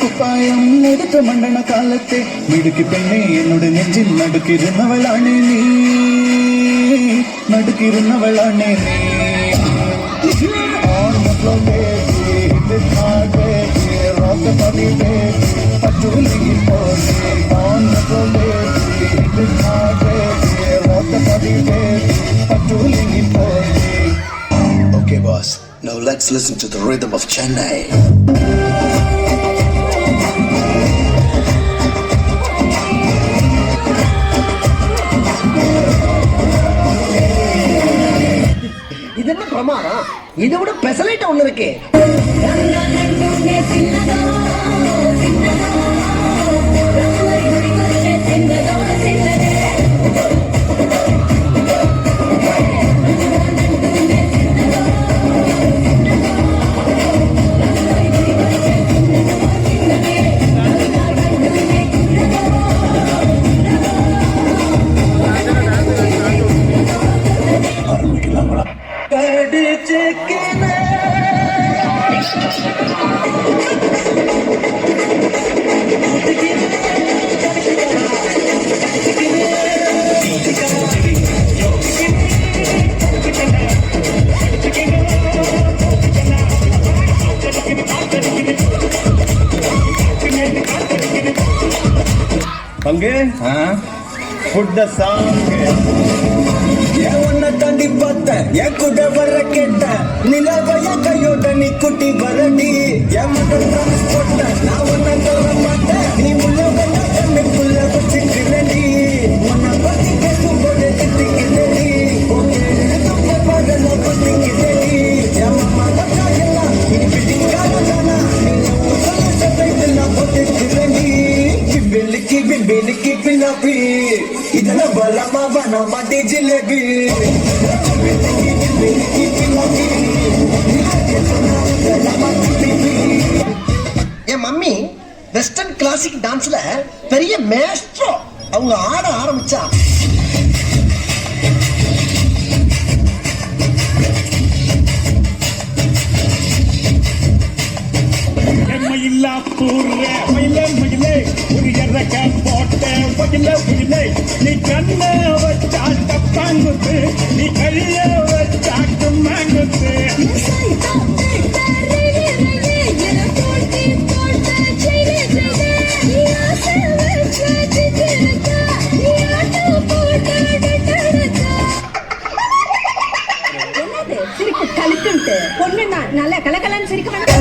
குப்பாயம் எடுத்த மண்டன காலத்தை மிடுக்கி பெண்ணே என்னோட நெஞ்சில் நடுக்கிருந்தவளானே நீ நடுக்கிருந்தவளானே நீ on the floor baby hit it hard baby rock the body baby patchouli pose on the floor baby hit it hard baby rock the body baby patchouli pose. Okay boss, now let's listen to the rhythm of Chennai. இது என்ன பிரமாதம்? இதை விட பெசலைட் ஒண்ணு இருக்கு. பங்கு put the song உன்னை தாண்டி பார்த்த என் கூட வர கேட்ட நிலவைய கையோட நீ குட்டி வரடி என் மகள் போட்ட நான் உன்னை தர மாட்டேன் நீ உள்ள வந்த கண்ணுக்குள்ள வச்சுக்கிறடி உன்னை பத்தி பேசும்போது திட்டிக்கிறடி பாடல பத்திக்கிறடி என் மாமா எல்லாம் இனி பிடிக்காதானா நீ சதைத்தெல்லாம் போட்டுக்கிறடி பிம்பிலிக்கு பிம்பிலிக்கு பின்னாப்பி இதெல்லாம் பலமா வனமா ஜிலேபி. என் மம்மி வெஸ்டர்ன் கிளாசிக் டான்ஸ்ல பெரிய மேஸ்ட்ரோ. அவங்க ஆட ஆரம்பிச்சா நீ கண்ண வச்சாட்ட பாங்குத்து நீ கழிய வச்சாட்டு மாங்குத்து சிரிப்பு கழுத்துட்டு பொண்ணு நல்லா கலகலன்னு சிரிக்க வேண்டாம்.